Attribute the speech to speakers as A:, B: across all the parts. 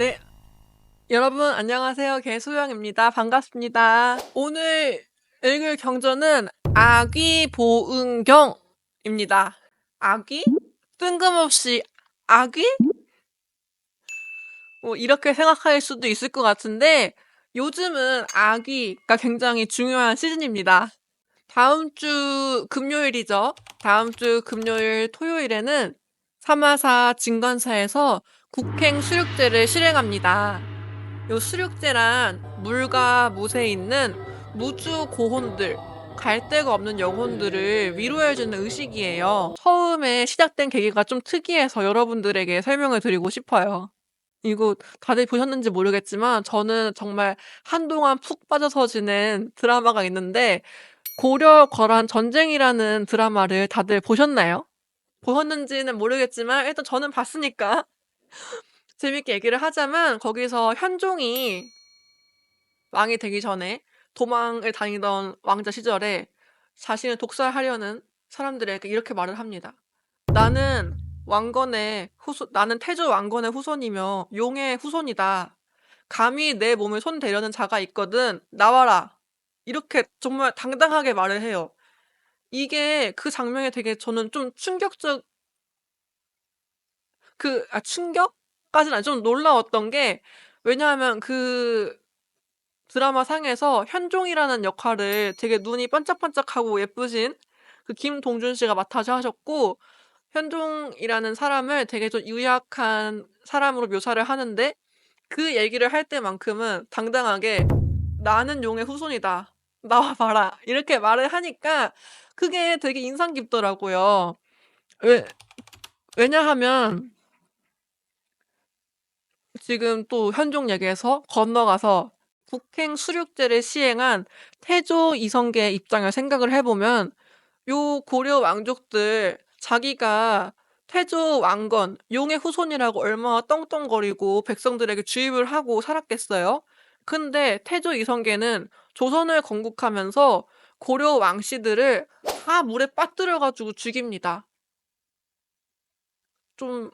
A: 네, 여러분 안녕하세요. 개소영입니다. 반갑습니다. 오늘 읽을 경전은 아귀보응경입니다. 아귀? 뜬금없이 아귀? 뭐 이렇게 생각할 수도 있을 것 같은데 요즘은 아귀가 굉장히 중요한 시즌입니다. 다음 주 금요일이죠. 다음 주 금요일 토요일에는 사마사 진관사에서 국행 수륙제를 실행합니다. 요 수륙제란 물과 무에 있는 무주 고혼들, 갈 데가 없는 영혼들을 위로해주는 의식이에요. 처음에 시작된 계기가 좀 특이해서 여러분들에게 설명을 드리고 싶어요. 이거 다들 보셨는지 모르겠지만 저는 정말 한동안 푹 빠져서 지낸 드라마가 있는데 고려 거란 전쟁이라는 드라마를 다들 보셨나요? 보셨는지는 모르겠지만 일단 저는 봤으니까 재밌게 얘기를 하자면 거기서 현종이 왕이 되기 전에 도망을 다니던 왕자 시절에 자신을 독살하려는 사람들에게 이렇게 말을 합니다. 나는 나는 태조 왕건의 후손이며 용의 후손이다. 감히 내 몸에 손대려는 자가 있거든 나와라. 이렇게 정말 당당하게 말을 해요. 이게 그 장면이 되게 저는 좀 충격까지는 아니고 좀 놀라웠던 게 왜냐하면 그 드라마 상에서 현종이라는 역할을 되게 눈이 반짝반짝하고 예쁘신 그 김동준 씨가 맡아서 하셨고 현종이라는 사람을 되게 좀 유약한 사람으로 묘사를 하는데 그 얘기를 할 때만큼은 당당하게 나는 용의 후손이다. 나와 봐라. 이렇게 말을 하니까 그게 되게 인상 깊더라고요. 왜, 왜냐하면 지금 또 현종 얘기에서 건너가서 국행 수륙제를 시행한 태조 이성계의 입장을 생각을 해보면 요 고려 왕족들 자기가 태조 왕건 용의 후손이라고 얼마나 떵떵거리고 백성들에게 주입을 하고 살았겠어요. 근데 태조 이성계는 조선을 건국하면서 고려 왕씨들을 다 물에 빠뜨려가지고 죽입니다. 좀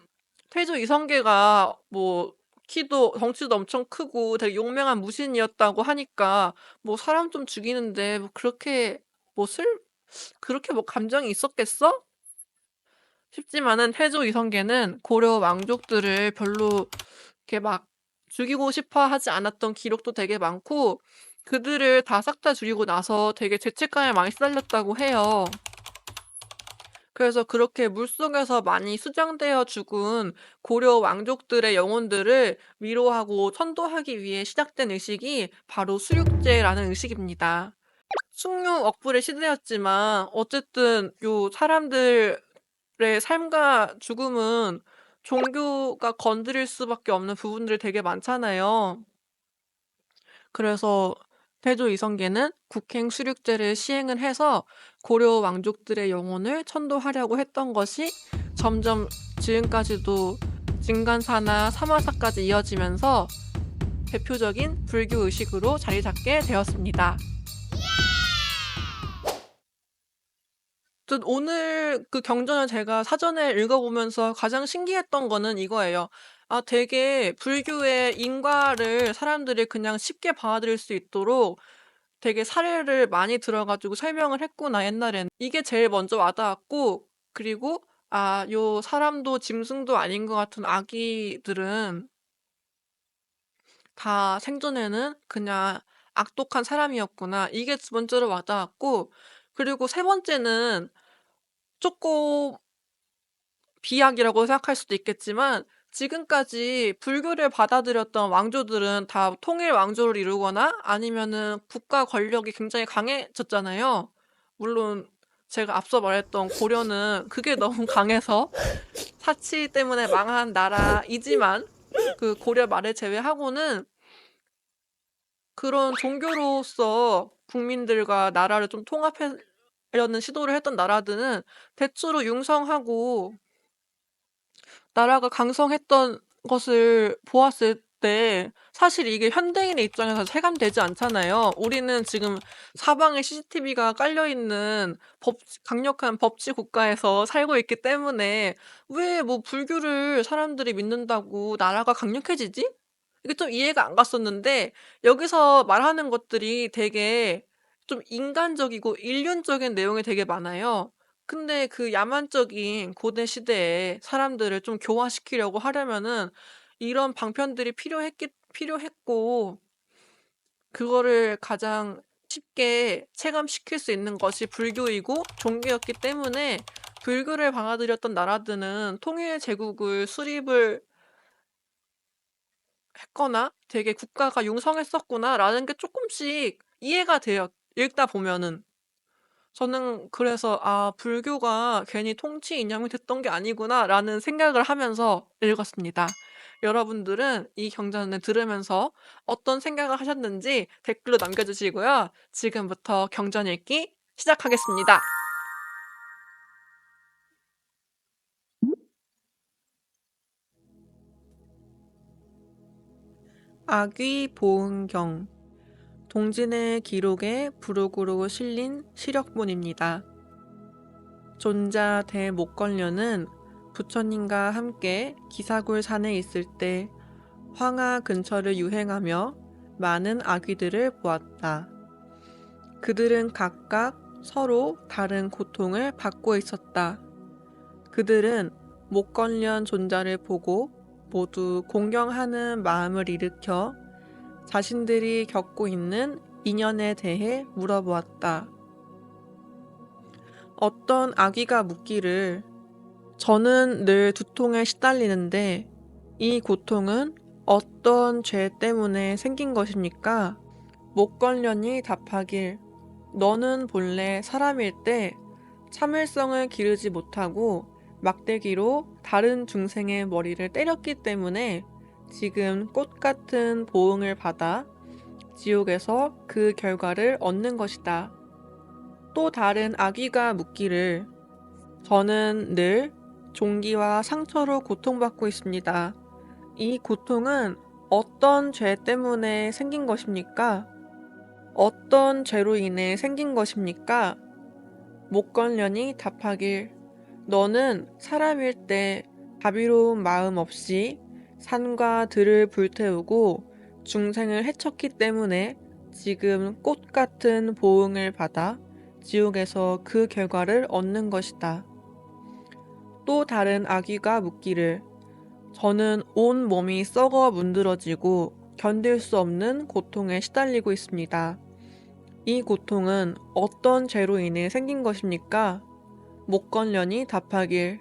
A: 태조 이성계가 뭐 키도 덩치도 엄청 크고 되게 용맹한 무신이었다고 하니까 뭐 사람 좀 죽이는데 뭐 그렇게 뭐 그렇게 뭐 감정이 있었겠어? 싶지만은 태조 이성계는 고려 왕족들을 별로 이렇게 막 죽이고 싶어 하지 않았던 기록도 되게 많고 그들을 다 싹 다 죽이고 나서 되게 죄책감에 많이 시달렸다고 해요. 그래서 그렇게 물속에서 많이 수장되어 죽은 고려 왕족들의 영혼들을 위로하고 천도하기 위해 시작된 의식이 바로 수륙제라는 의식입니다. 숭룡억불의 시대였지만 어쨌든 요 사람들의 삶과 죽음은 종교가 건드릴 수밖에 없는 부분들이 되게 많잖아요. 그래서 태조 이성계는 국행 수륙제를 시행을 해서 고려 왕족들의 영혼을 천도하려고 했던 것이 점점 지금까지도 진간사나 사마사까지 이어지면서 대표적인 불교 의식으로 자리 잡게 되었습니다. 오늘 그 경전을 제가 사전에 읽어보면서 가장 신기했던 거는 이거예요. 아, 되게 불교의 인과를 사람들이 그냥 쉽게 받아들일 수 있도록 되게 사례를 많이 들어가지고 설명을 했구나, 옛날에는. 이게 제일 먼저 와닿았고, 그리고, 아, 요 사람도 짐승도 아닌 것 같은 아기들은 다 생전에는 그냥 악독한 사람이었구나. 이게 두 번째로 와닿았고, 그리고 세 번째는 조금 비약이라고 생각할 수도 있겠지만 지금까지 불교를 받아들였던 왕조들은 다 통일 왕조를 이루거나 아니면은 국가 권력이 굉장히 강해졌잖아요. 물론 제가 앞서 말했던 고려는 그게 너무 강해서 사치 때문에 망한 나라이지만 그 고려 말을 제외하고는 그런 종교로서 국민들과 나라를 좀 통합하려는 시도를 했던 나라들은 대체로 융성하고 나라가 강성했던 것을 보았을 때 사실 이게 현대인의 입장에서 체감되지 않잖아요. 우리는 지금 사방에 CCTV가 깔려 있는 강력한 법치 국가에서 살고 있기 때문에 왜 뭐 불교를 사람들이 믿는다고 나라가 강력해지지? 이게 좀 이해가 안 갔었는데 여기서 말하는 것들이 되게 좀 인간적이고 인륜적인 내용이 되게 많아요. 근데 그 야만적인 고대 시대에 사람들을 좀 교화시키려고 하려면은 이런 방편들이 필요했고, 그거를 가장 쉽게 체감시킬 수 있는 것이 불교이고 종교였기 때문에 불교를 받아들였던 나라들은 통일 제국을 수립을 했거나 되게 '국가가 융성했었구나.'라는 게 쪼끔씩 이해가 돼요, 읽다 보면은. 저는 그래서 '아 불교가 괜히 통치 이념이 됐던 게 아니구나.'라는 생각을 하면서 읽었습니다. 여러분들은 이 경전을 들으면서 어떤 생각을 하셨는지 댓글로 남겨 주시고요. 지금부터 경전 읽기 시작하겠습니다. 악의 보응경, 동진의 기록에 부록으로 실린 시력본입니다. 존자 대목걸려는 부처님과 함께 기사굴 산에 있을 때 황하 근처를 유행하며 많은 아귀들을 보았다. 그들은 각각 서로 다른 고통을 받고 있었다. 그들은 목걸련 존자를 보고 모두 공경하는 마음을 일으켜 자신들이 겪고 있는 인연에 대해 물어보았다. 어떤 아귀가 묻기를, 저는 늘 두통에 시달리는데 이 고통은 어떤 죄 때문에 생긴 것입니까? 목걸련이 답하길, 너는 본래 사람일 때 참을성을 기르지 못하고 막대기로 다른 중생의 머리를 때렸기 때문에 지금 꽃 같은 보응을 받아 지옥에서 그 결과를 얻는 것이다. 또 다른 아귀가 묻기를, 저는 늘 종기와 상처로 고통받고 있습니다. 이 고통은 어떤 죄 때문에 생긴 것입니까? 어떤 죄로 인해 생긴 것입니까? 목걸련이 답하길, 너는 사람일 때 자비로운 마음 없이 산과 들을 불태우고 중생을 해쳤기 때문에 지금 꽃 같은 보응을 받아 지옥에서 그 결과를 얻는 것이다. 또 다른 아귀가 묻기를, 저는 온 몸이 썩어 문드러지고 견딜 수 없는 고통에 시달리고 있습니다. 이 고통은 어떤 죄로 인해 생긴 것입니까? 목걸련이 답하길,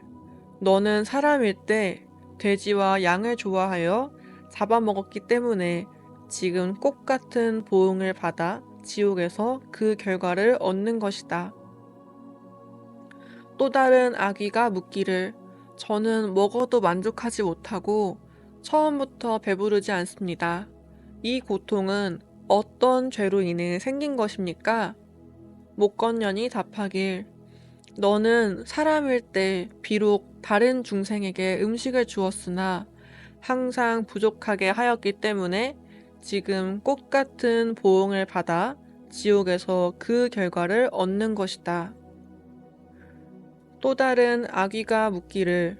A: 너는 사람일 때 돼지와 양을 좋아하여 잡아먹었기 때문에 지금 꽃 같은 보응을 받아 지옥에서 그 결과를 얻는 것이다. 또 다른 아귀가 묻기를, 저는 먹어도 만족하지 못하고 처음부터 배부르지 않습니다. 이 고통은 어떤 죄로 인해 생긴 것입니까? 목건년이 답하길, 너는 사람일 때 비록 다른 중생에게 음식을 주었으나 항상 부족하게 하였기 때문에 지금 꽃 같은 보응을 받아 지옥에서 그 결과를 얻는 것이다. 또 다른 아귀가 묻기를,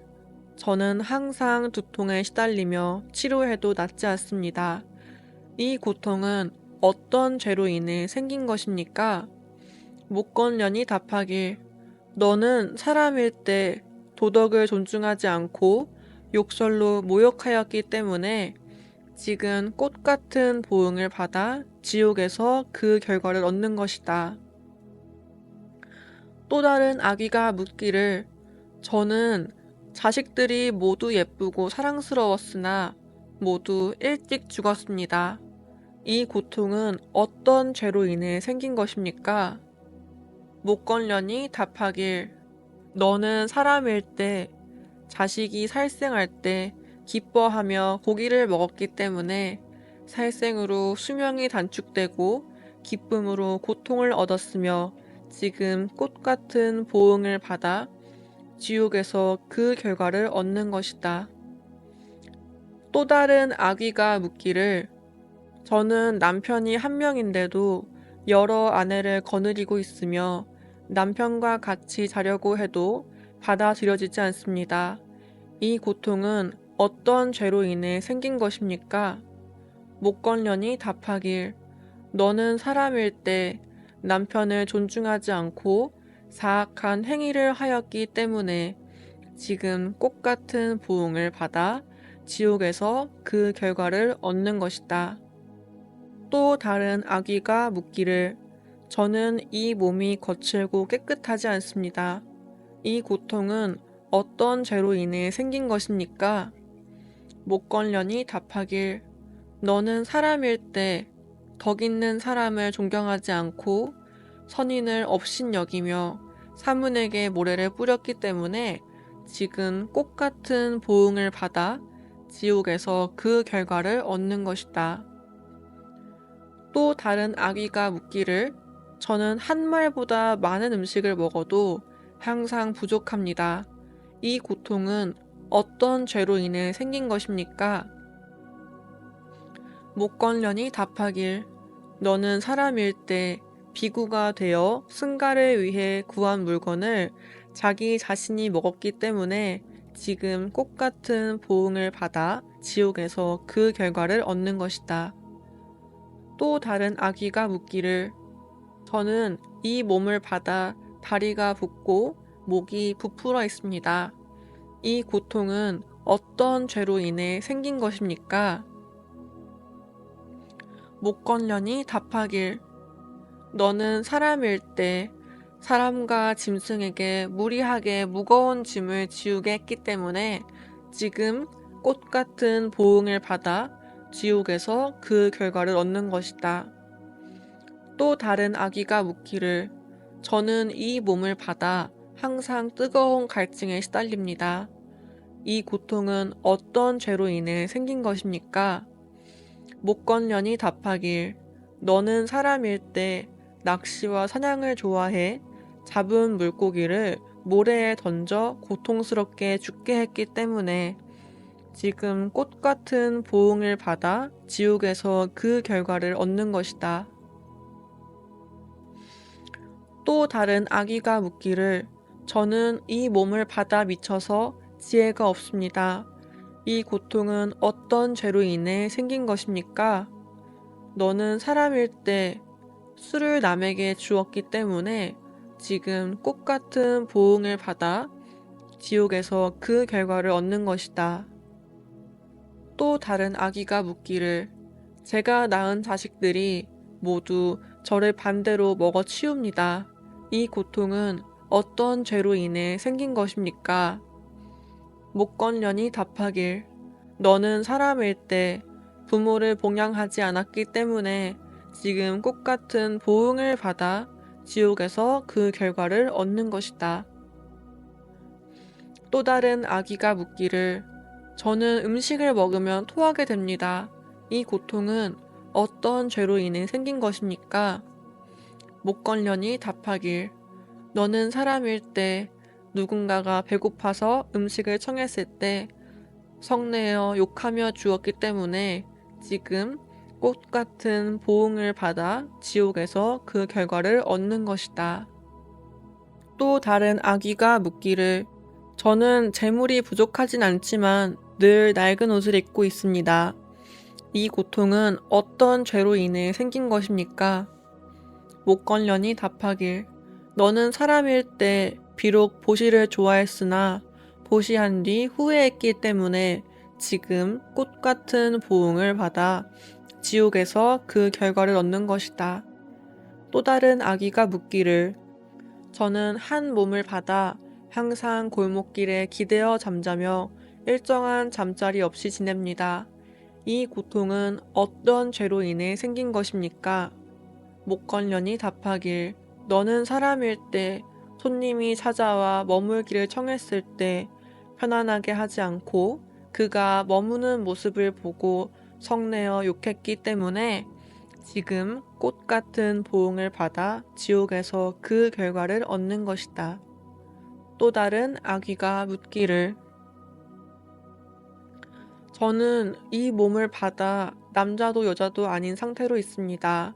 A: 저는 항상 두통에 시달리며 치료해도 낫지 않습니다. 이 고통은 어떤 죄로 인해 생긴 것입니까? 목건련이 답하길, 너는 사람일 때 도덕을 존중하지 않고 욕설로 모욕하였기 때문에 지금 꽃 같은 보응을 받아 지옥에서 그 결과를 얻는 것이다. 또 다른 아귀가 묻기를, 저는 자식들이 모두 예쁘고 사랑스러웠으나 모두 일찍 죽었습니다. 이 고통은 어떤 죄로 인해 생긴 것입니까? 목걸련이 답하길, 너는 사람일 때 자식이 살생할 때 기뻐하며 고기를 먹었기 때문에 살생으로 수명이 단축되고 기쁨으로 고통을 얻었으며 지금 꽃 같은 보응을 받아 지옥에서 그 결과를 얻는 것이다. 또 다른 아귀가 묻기를, 저는 남편이 한 명인데도 여러 아내를 거느리고 있으며 남편과 같이 자려고 해도 받아들여지지 않습니다. 이 고통은 어떤 죄로 인해 생긴 것입니까? 목걸련이 답하길 너는 사람일 때 남편을 존중하지 않고 사악한 행위를 하였기 때문에 지금 꽃 같은 보응을 받아 지옥에서 그 결과를 얻는 것이다. 또 다른 아귀가 묻기를 저는 이 몸이 거칠고 깨끗하지 않습니다. 이 고통은 어떤 죄로 인해 생긴 것입니까? 목걸련이 답하길 너는 사람일 때 덕 있는 사람을 존경하지 않고 선인을 업신여기며 사문에게 모래를 뿌렸기 때문에 지금 꽃 같은 보응을 받아 지옥에서 그 결과를 얻는 것이다. 또 다른 아귀가 묻기를 저는 한 말보다 많은 음식을 먹어도 항상 부족합니다. 이 고통은 어떤 죄로 인해 생긴 것입니까? 목걸련이 답하길 너는 사람일 때 비구가 되어 승가를 위해 구한 물건을 자기 자신이 먹었기 때문에 지금 꽃 같은 보응을 받아 지옥에서 그 결과를 얻는 것이다. 또 다른 아귀가 묻기를 저는 이 몸을 받아 다리가 붓고 목이 부풀어 있습니다. 이 고통은 어떤 죄로 인해 생긴 것입니까? 목걸련이 답하길 너는 사람일 때 사람과 짐승에게 무리하게 무거운 짐을 지우게 했기 때문에 지금 꽃 같은 보응을 받아 지옥에서 그 결과를 얻는 것이다. 또 다른 아귀가 묻기를 저는 이 몸을 받아 항상 뜨거운 갈증에 시달립니다. 이 고통은 어떤 죄로 인해 생긴 것입니까? 목걸련이 답하길 너는 사람일 때 낚시와 사냥을 좋아해 잡은 물고기를 모래에 던져 고통스럽게 죽게 했기 때문에 지금 꽃 같은 보응을 받아 지옥에서 그 결과를 얻는 것이다. 또 다른 아귀가 묻기를 저는 이 몸을 받아 미쳐서 지혜가 없습니다. 이 고통은 어떤 죄로 인해 생긴 것입니까? 너는 사람일 때 술을 남에게 주었기 때문에 지금 꽃 같은 보응을 받아 지옥에서 그 결과를 얻는 것이다. 또 다른 아기가 묻기를 제가 낳은 자식들이 모두 저를 반대로 먹어 치웁니다. 이 고통은 어떤 죄로 인해 생긴 것입니까? 목걸련이 답하길 너는 사람일 때 부모를 봉양하지 않았기 때문에 지금 꽃 같은 보응을 받아 지옥에서 그 결과를 얻는 것이다. 또 다른 아기가 묻기를 저는 음식을 먹으면 토하게 됩니다. 이 고통은 어떤 죄로 인해 생긴 것입니까? 목걸련이 답하길 너는 사람일 때 누군가가 배고파서 음식을 청했을 때 성내어 욕하며 주었기 때문에 지금 꽃 같은 보응을 받아 지옥에서 그 결과를 얻는 것이다. 또 다른 아기가 묻기를 저는 재물이 부족하진 않지만 늘 낡은 옷을 입고 있습니다. 이 고통은 어떤 죄로 인해 생긴 것입니까? 목걸련이 답하길 너는 사람일 때 비록 보시를 좋아했으나 보시한 뒤 후회했기 때문에 지금 꽃 같은 보응을 받아 지옥에서 그 결과를 얻는 것이다. 또 다른 아기가 묻기를 저는 한 몸을 받아 항상 골목길에 기대어 잠자며 일정한 잠자리 없이 지냅니다. 이 고통은 어떤 죄로 인해 생긴 것입니까? 목걸련이 답하길 너는 사람일 때 손님이 찾아와 머물기를 청했을 때 편안하게 하지 않고 그가 머무는 모습을 보고 성내어 욕했기 때문에 지금 꽃 같은 보응을 받아 지옥에서 그 결과를 얻는 것이다. 또 다른 아귀가 묻기를 저는 이 몸을 받아 남자도 여자도 아닌 상태로 있습니다.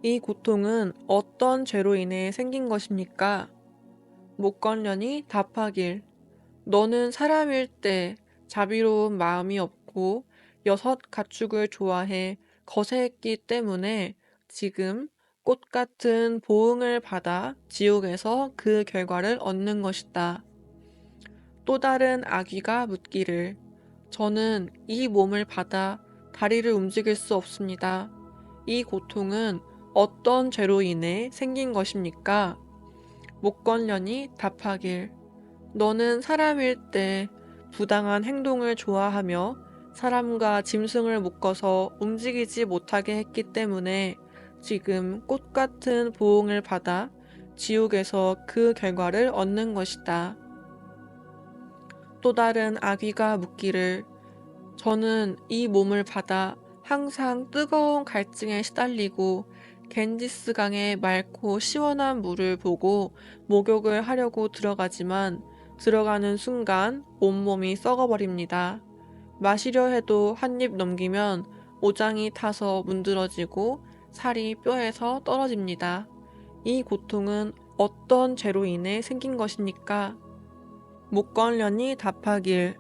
A: 이 고통은 어떤 죄로 인해 생긴 것입니까? 목걸련이 답하길 너는 사람일 때 자비로운 마음이 없고 여섯 가축을 좋아해 거세했기 때문에 지금 꽃 같은 보응을 받아 지옥에서 그 결과를 얻는 것이다. 또 다른 아귀가 묻기를 저는 이 몸을 받아 다리를 움직일 수 없습니다. 이 고통은 어떤 죄로 인해 생긴 것입니까? 목걸련이 답하길 너는 사람일 때 부당한 행동을 좋아하며 사람과 짐승을 묶어서 움직이지 못하게 했기 때문에 지금 꽃 같은 보응을 받아 지옥에서 그 결과를 얻는 것이다. 또 다른 아귀가 묻기를 저는 이 몸을 받아 항상 뜨거운 갈증에 시달리고 겐지스 강의 맑고 시원한 물을 보고 목욕을 하려고 들어가지만 들어가는 순간 온몸이 썩어버립니다. 마시려 해도 한 입 넘기면 오장이 타서 문드러지고 살이 뼈에서 떨어집니다. 이 고통은 어떤 죄로 인해 생긴 것입니까? 목걸련이 답하길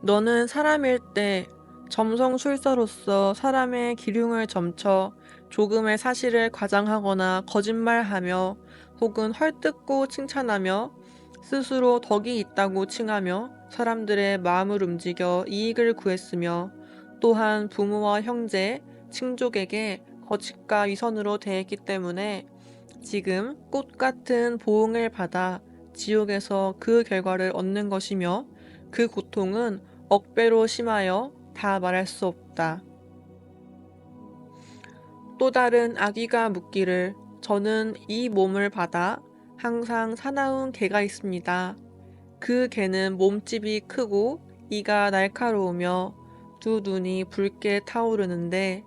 A: 너는 사람일 때 점성술사로서 사람의 기륭을 점쳐 조금의 사실을 과장하거나 거짓말하며 혹은 헐뜯고 칭찬하며 스스로 덕이 있다고 칭하며 사람들의 마음을 움직여 이익을 구했으며 또한 부모와 형제, 친족에게 거짓과 위선으로 대했기 때문에 지금 꽃 같은 보응을 받아 지옥에서 그 결과를 얻는 것이며 그 고통은 억배로 심하여 다 말할 수 없다. 또 다른 아귀가 묻기를 저는 이 몸을 받아 항상 사나운 개가 있습니다. 그 개는 몸집이 크고 이가 날카로우며 두 눈이 붉게 타오르는데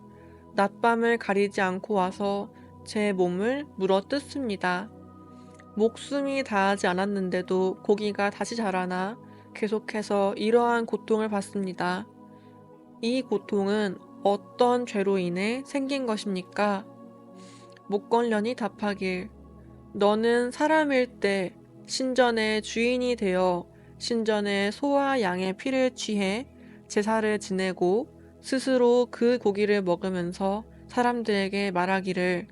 A: 낮밤을 가리지 않고 와서 제 몸을 물어뜯습니다. 목숨이 다하지 않았는데도 고기가 다시 자라나 계속해서 이러한 고통을 받습니다. 이 고통은 어떤 죄로 인해 생긴 것입니까? 목걸련이 답하길 너는 사람일 때 신전의 주인이 되어 신전의 소와 양의 피를 취해 제사를 지내고 스스로 그 고기를 먹으면서 사람들에게 말하기를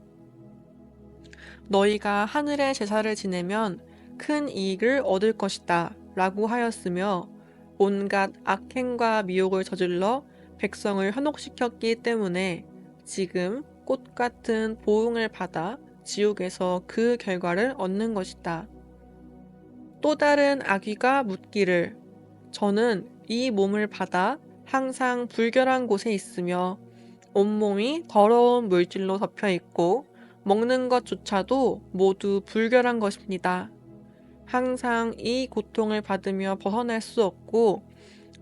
A: 너희가 하늘의 제사를 지내면 큰 이익을 얻을 것이다 라고 하였으며 온갖 악행과 미혹을 저질러 백성을 현혹시켰기 때문에 지금 꽃 같은 보응을 받아 지옥에서 그 결과를 얻는 것이다. 또 다른 아귀가 묻기를 저는 이 몸을 받아 항상 불결한 곳에 있으며 온몸이 더러운 물질로 덮여 있고 먹는 것조차도 모두 불결한 것입니다. 항상 이 고통을 받으며 벗어날 수 없고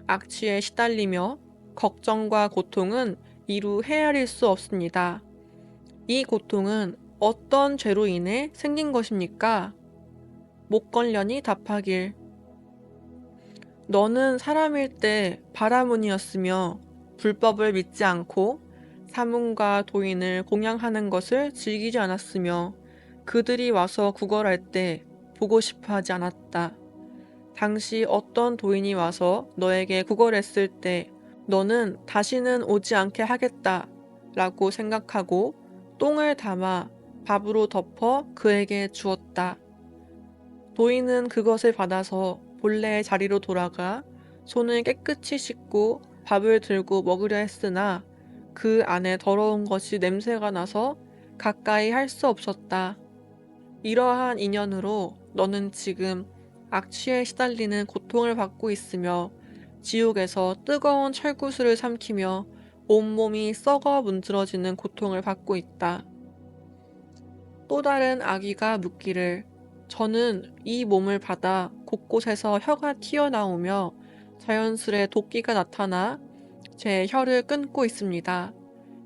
A: 악취에 시달리며 걱정과 고통은 이루 헤아릴 수 없습니다. 이 고통은 어떤 죄로 인해 생긴 것입니까? 목걸련이 답하길 너는 사람일 때 바라문이었으며 불법을 믿지 않고 사문과 도인을 공양하는 것을 즐기지 않았으며 그들이 와서 구걸할 때 보고 싶어 하지 않았다. 당시 어떤 도인이 와서 너에게 구걸했을 때 너는 다시는 오지 않게 하겠다 라고 생각하고 똥을 담아 밥으로 덮어 그에게 주었다. 도인은 그것을 받아서 본래의 자리로 돌아가 손을 깨끗이 씻고 밥을 들고 먹으려 했으나 그 안에 더러운 것이 냄새가 나서 가까이 할 수 없었다. 이러한 인연으로 너는 지금 악취에 시달리는 고통을 받고 있으며 지옥에서 뜨거운 철구슬을 삼키며 온몸이 썩어 문드러지는 고통을 받고 있다. 또 다른 아귀가 묻기를 저는 이 몸을 받아 곳곳에서 혀가 튀어나오며 자연스레 도끼가 나타나 제 혀를 끊고 있습니다.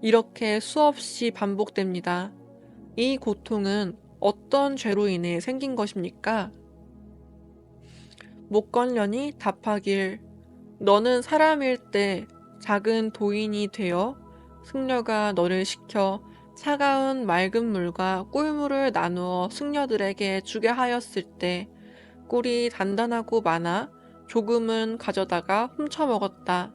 A: 이렇게 수없이 반복됩니다. 이 고통은 어떤 죄로 인해 생긴 것입니까? 목걸련이 답하길 너는 사람일 때 작은 도인이 되어 승려가 너를 시켜 차가운 맑은 물과 꿀물을 나누어 승려들에게 주게 하였을 때 꿀이 단단하고 많아 조금은 가져다가 훔쳐 먹었다.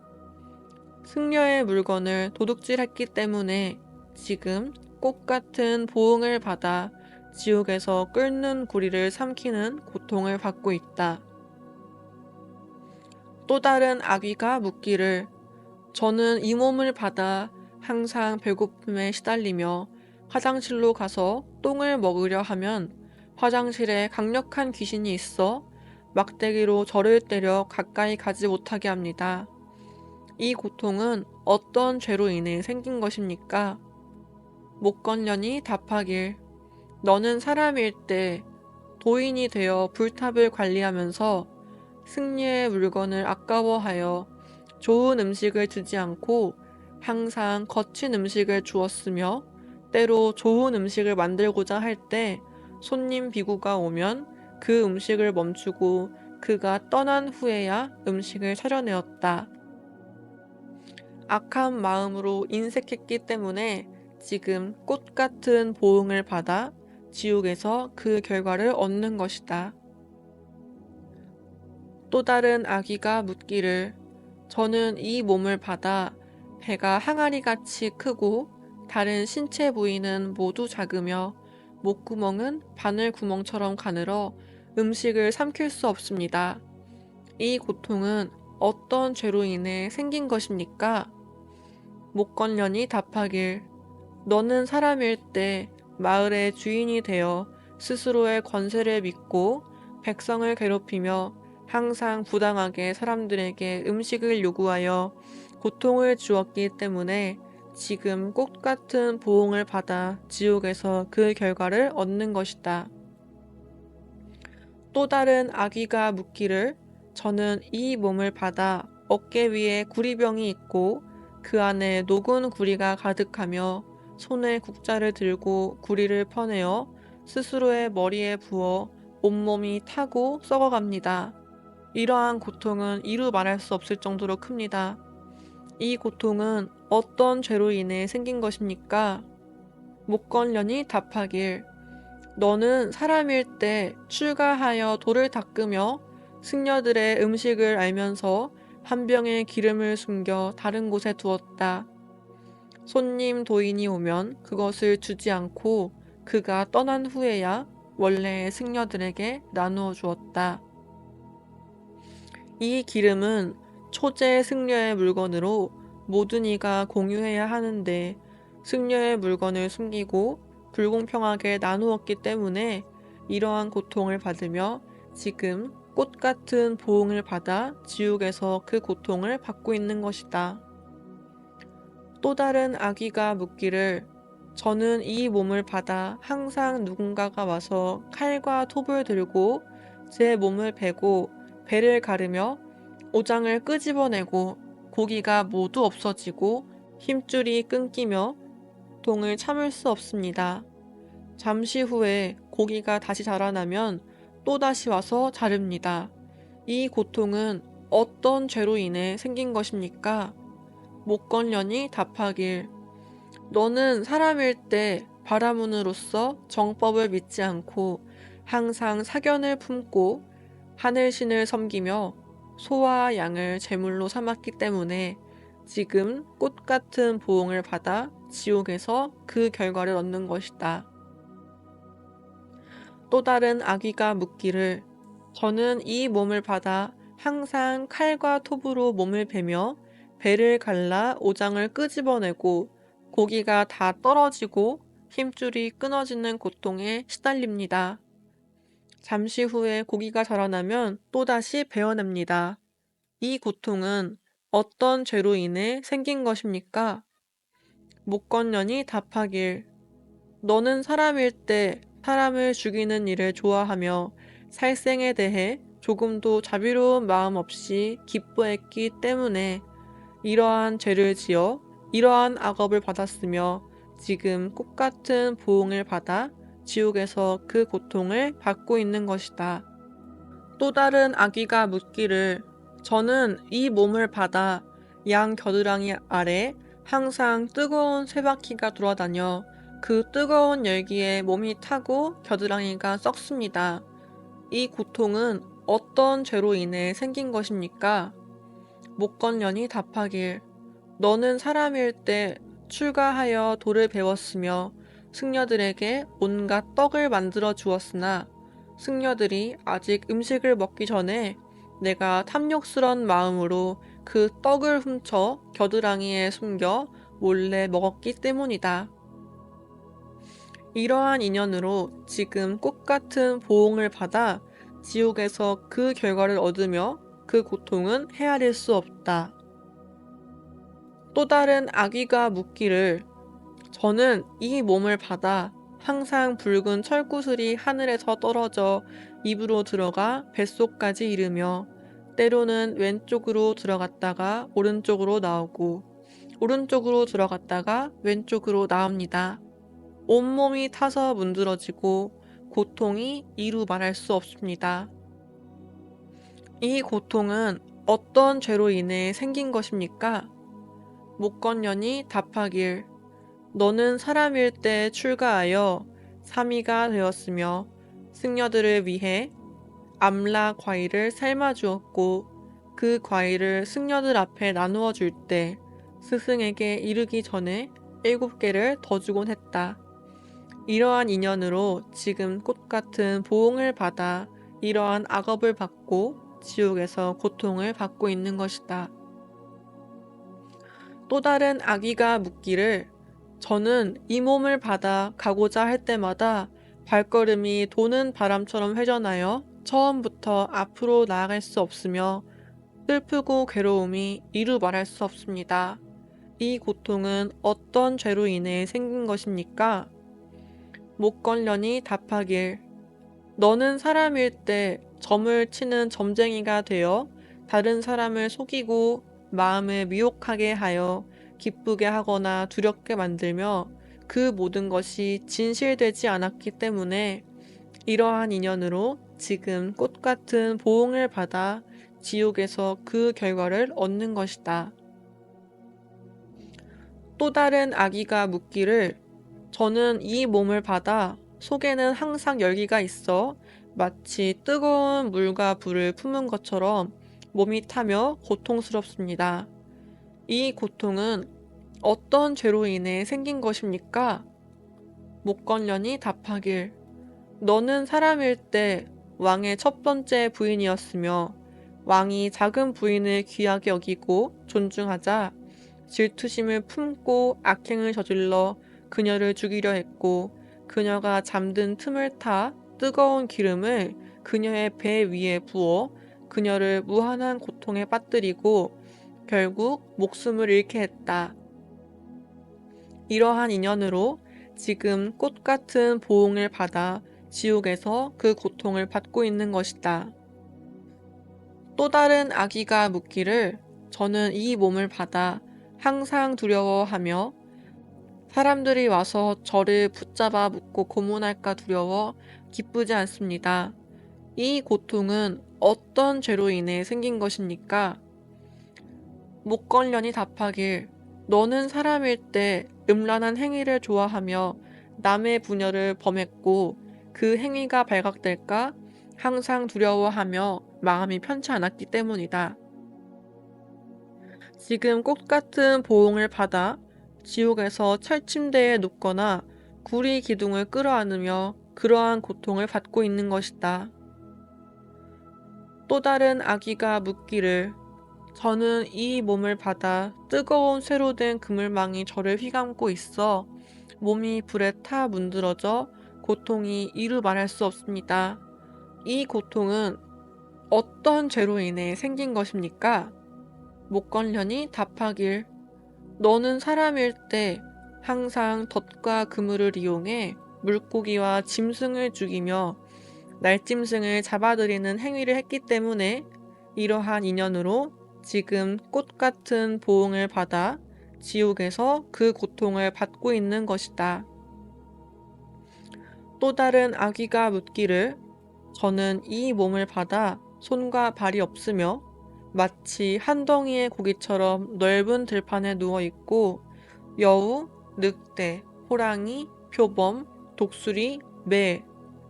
A: 승려의 물건을 도둑질했기 때문에 지금 꽃 같은 보응을 받아 지옥에서 끓는 구리를 삼키는 고통을 받고 있다. 또 다른 아귀가 묻기를 저는 이 몸을 받아 항상 배고픔에 시달리며 화장실로 가서 똥을 먹으려 하면 화장실에 강력한 귀신이 있어 막대기로 저를 때려 가까이 가지 못하게 합니다. 이 고통은 어떤 죄로 인해 생긴 것입니까? 목건년이 답하길 너는 사람일 때 도인이 되어 불탑을 관리하면서 승려의 물건을 아까워하여 좋은 음식을 주지 않고 항상 거친 음식을 주었으며 때로 좋은 음식을 만들고자 할 때 손님 비구가 오면 그 음식을 멈추고 그가 떠난 후에야 음식을 차려내었다. 악한 마음으로 인색했기 때문에 지금 꽃 같은 보응을 받아 지옥에서 그 결과를 얻는 것이다. 또 다른 아기가 묻기를 저는 이 몸을 받아 배가 항아리같이 크고 다른 신체 부위는 모두 작으며 목구멍은 바늘구멍처럼 가늘어 음식을 삼킬 수 없습니다. 이 고통은 어떤 죄로 인해 생긴 것입니까? 목건년이 답하길 너는 사람일 때 마을의 주인이 되어 스스로의 권세를 믿고 백성을 괴롭히며 항상 부당하게 사람들에게 음식을 요구하여 고통을 주었기 때문에 지금 꽃 같은 보응을 받아 지옥에서 그 결과를 얻는 것이다. 또 다른 아귀가 묻기를 저는 이 몸을 받아 어깨 위에 구리병이 있고 그 안에 녹은 구리가 가득하며 손에 국자를 들고 구리를 퍼내어 스스로의 머리에 부어 온몸이 타고 썩어갑니다. 이러한 고통은 이루 말할 수 없을 정도로 큽니다. 이 고통은 어떤 죄로 인해 생긴 것입니까? 목건년이 답하길 너는 사람일 때 출가하여 돌을 닦으며 승려들의 음식을 알면서 한 병의 기름을 숨겨 다른 곳에 두었다. 손님 도인이 오면 그것을 주지 않고 그가 떠난 후에야 원래의 승려들에게 나누어 주었다. 이 기름은 초제 승려의 물건으로 모든 이가 공유해야 하는데 승려의 물건을 숨기고 불공평하게 나누었기 때문에 이러한 고통을 받으며 지금 꽃 같은 보응을 받아 지옥에서 그 고통을 받고 있는 것이다. 또 다른 아귀가 묻기를 저는 이 몸을 받아 항상 누군가가 와서 칼과 톱을 들고 제 몸을 베고 배를 가르며 오장을 끄집어내고 고기가 모두 없어지고 힘줄이 끊기며 고통을 참을 수 없습니다. 잠시 후에 고기가 다시 자라나면 또다시 와서 자릅니다. 이 고통은 어떤 죄로 인해 생긴 것입니까? 목건년이 답하길 너는 사람일 때 바라문으로서 정법을 믿지 않고 항상 사견을 품고 하늘신을 섬기며 소와 양을 제물로 삼았기 때문에 지금 꽃 같은 보응을 받아 지옥에서 그 결과를 얻는 것이다. 또 다른 아귀가 묻기를 저는 이 몸을 받아 항상 칼과 톱으로 몸을 베며 배를 갈라 오장을 끄집어내고 고기가 다 떨어지고 힘줄이 끊어지는 고통에 시달립니다. 잠시 후에 고기가 자라나면 또다시 베어냅니다. 이 고통은 어떤 죄로 인해 생긴 것입니까? 목건년이 답하길 너는 사람일 때 사람을 죽이는 일을 좋아하며 살생에 대해 조금도 자비로운 마음 없이 기뻐했기 때문에 이러한 죄를 지어 이러한 악업을 받았으며 지금 꽃 같은 보응을 받아 지옥에서 그 고통을 받고 있는 것이다. 또 다른 아귀가 묻기를 저는 이 몸을 받아 양 겨드랑이 아래 항상 뜨거운 쇠바퀴가 돌아다녀 그 뜨거운 열기에 몸이 타고 겨드랑이가 썩습니다. 이 고통은 어떤 죄로 인해 생긴 것입니까? 목건년이 답하길 너는 사람일 때 출가하여 도를 배웠으며 승려들에게 온갖 떡을 만들어 주었으나 승려들이 아직 음식을 먹기 전에 내가 탐욕스런 마음으로 그 떡을 훔쳐 겨드랑이에 숨겨 몰래 먹었기 때문이다. 이러한 인연으로 지금 꽃같은 보응을 받아 지옥에서 그 결과를 얻으며 그 고통은 헤아릴 수 없다. 또 다른 아귀가 묻기를 저는 이 몸을 받아 항상 붉은 철구슬이 하늘에서 떨어져 입으로 들어가 뱃속까지 이르며 때로는 왼쪽으로 들어갔다가 오른쪽으로 나오고 오른쪽으로 들어갔다가 왼쪽으로 나옵니다. 온몸이 타서 문드러지고 고통이 이루 말할 수 없습니다. 이 고통은 어떤 죄로 인해 생긴 것입니까? 목건년이 답하길 너는 사람일 때 출가하여 사미가 되었으며 승려들을 위해 암라 과일을 삶아 주었고 그 과일을 승려들 앞에 나누어 줄 때 스승에게 이르기 전에 7개를 더 주곤 했다. 이러한 인연으로 지금 꽃같은 보응을 받아 이러한 악업을 받고 지옥에서 고통을 받고 있는 것이다. 또 다른 아귀가 묻기를 저는 이 몸을 받아 가고자 할 때마다 발걸음이 도는 바람처럼 회전하여 처음부터 앞으로 나아갈 수 없으며 슬프고 괴로움이 이루 말할 수 없습니다. 이 고통은 어떤 죄로 인해 생긴 것입니까? 목걸련이 답하길 너는 사람일 때 점을 치는 점쟁이가 되어 다른 사람을 속이고 마음을 미혹하게 하여 기쁘게 하거나 두렵게 만들며 그 모든 것이 진실되지 않았기 때문에 이러한 인연으로 지금 꽃같은 보응을 받아 지옥에서 그 결과를 얻는 것이다. 또 다른 아기가 묻기를 저는 이 몸을 받아 속에는 항상 열기가 있어 마치 뜨거운 물과 불을 품은 것처럼 몸이 타며 고통스럽습니다. 이 고통은 어떤 죄로 인해 생긴 것입니까? 목건련이 답하길 너는 사람일 때 왕의 첫 번째 부인이었으며 왕이 작은 부인을 귀하게 여기고 존중하자 질투심을 품고 악행을 저질러 그녀를 죽이려 했고 그녀가 잠든 틈을 타 뜨거운 기름을 그녀의 배 위에 부어 그녀를 무한한 고통에 빠뜨리고 결국 목숨을 잃게 했다. 이러한 인연으로 지금 꽃같은 보응을 받아 지옥에서 그 고통을 받고 있는 것이다. 또 다른 아기가 묻기를 저는 이 몸을 받아 항상 두려워하며 사람들이 와서 저를 붙잡아 묶고 고문할까 두려워 기쁘지 않습니다. 이 고통은 어떤 죄로 인해 생긴 것입니까? 목걸련이 답하길 너는 사람일 때 음란한 행위를 좋아하며 남의 부녀를 범했고 그 행위가 발각될까 항상 두려워하며 마음이 편치 않았기 때문이다. 지금 꽃같은 보응을 받아 지옥에서 철침대에 눕거나 구리 기둥을 끌어안으며 그러한 고통을 받고 있는 것이다. 또 다른 아기가 묻기를 저는 이 몸을 받아 뜨거운 쇠로 된 그물망이 저를 휘감고 있어 몸이 불에 타 문드러져 고통이 이루 말할 수 없습니다. 이 고통은 어떤 죄로 인해 생긴 것입니까? 목건련이 답하길 너는 사람일 때 항상 덫과 그물을 이용해 물고기와 짐승을 죽이며 날짐승을 잡아들이는 행위를 했기 때문에 이러한 인연으로 지금 꽃같은 보응을 받아 지옥에서 그 고통을 받고 있는 것이다. 또 다른 아기가 묻기를 저는 이 몸을 받아 손과 발이 없으며 마치 한 덩이의 고기처럼 넓은 들판에 누워있고 여우, 늑대, 호랑이, 표범, 독수리, 매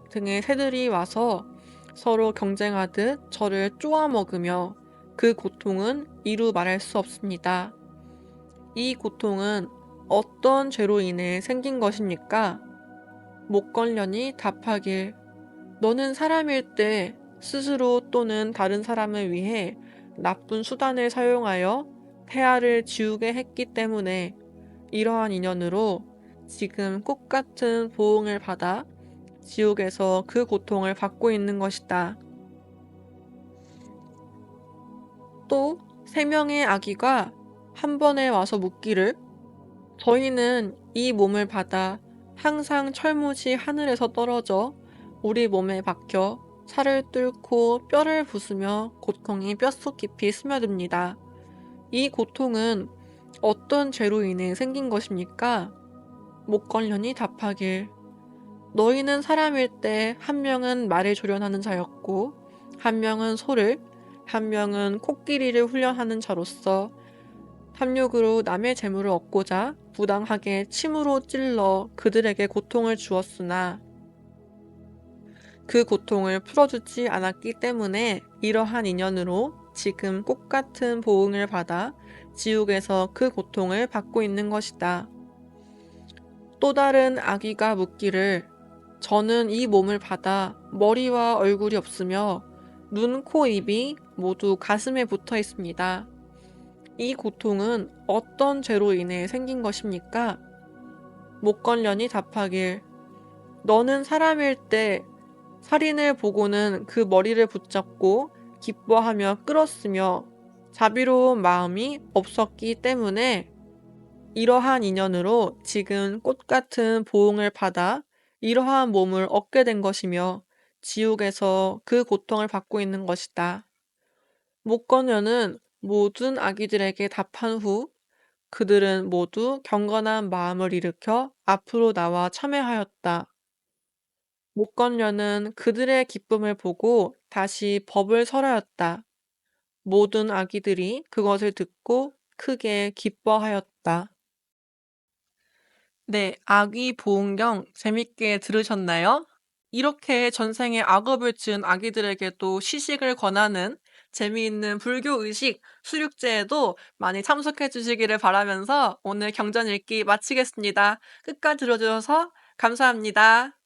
A: 등의 새들이 와서 서로 경쟁하듯 저를 쪼아먹으며 그 고통은 이루 말할 수 없습니다. 이 고통은 어떤 죄로 인해 생긴 것입니까? 목걸련이 답하길, 너는 사람일 때 스스로 또는 다른 사람을 위해 나쁜 수단을 사용하여 폐하를 지우게 했기 때문에 이러한 인연으로 지금 꽃 같은 보응을 받아 지옥에서 그 고통을 받고 있는 것이다. 또 세 명의 아기가 한 번에 와서 묻기를, 저희는 이 몸을 받아 항상 철못이 하늘에서 떨어져 우리 몸에 박혀 살을 뚫고 뼈를 부수며 고통이 뼛속 깊이 스며듭니다. 이 고통은 어떤 죄로 인해 생긴 것입니까? 목걸련이 답하길, 너희는 사람일 때 한 명은 말을 조련하는 자였고 한 명은 소를, 한 명은 코끼리를 훈련하는 자로서 탐욕으로 남의 재물을 얻고자 부당하게 침으로 찔러 그들에게 고통을 주었으나 그 고통을 풀어주지 않았기 때문에 이러한 인연으로 지금 꽃 같은 보응을 받아 지옥에서 그 고통을 받고 있는 것이다. 또 다른 아기가 묻기를, 저는 이 몸을 받아 머리와 얼굴이 없으며 눈, 코, 입이 모두 가슴에 붙어 있습니다. 이 고통은 어떤 죄로 인해 생긴 것입니까? 목걸련이 답하길, 너는 사람일 때 살인을 보고는 그 머리를 붙잡고 기뻐하며 끌었으며 자비로운 마음이 없었기 때문에 이러한 인연으로 지금 꽃 같은 보응을 받아 이러한 몸을 얻게 된 것이며 지옥에서 그 고통을 받고 있는 것이다. 목건녀는 모든 아기들에게 답한 후 그들은 모두 경건한 마음을 일으켜 앞으로 나와 참회하였다. 목건녀는 그들의 기쁨을 보고 다시 법을 설하였다. 모든 아기들이 그것을 듣고 크게 기뻐하였다. 네, 아기 보온경 재밌게 들으셨나요? 이렇게 전생에 악업을 지은 아기들에게도 시식을 권하는 재미있는 불교 의식 수육제에도 많이 참석해 주시기를 바라면서 오늘 경전 읽기 마치겠습니다. 끝까지 들어주셔서 감사합니다.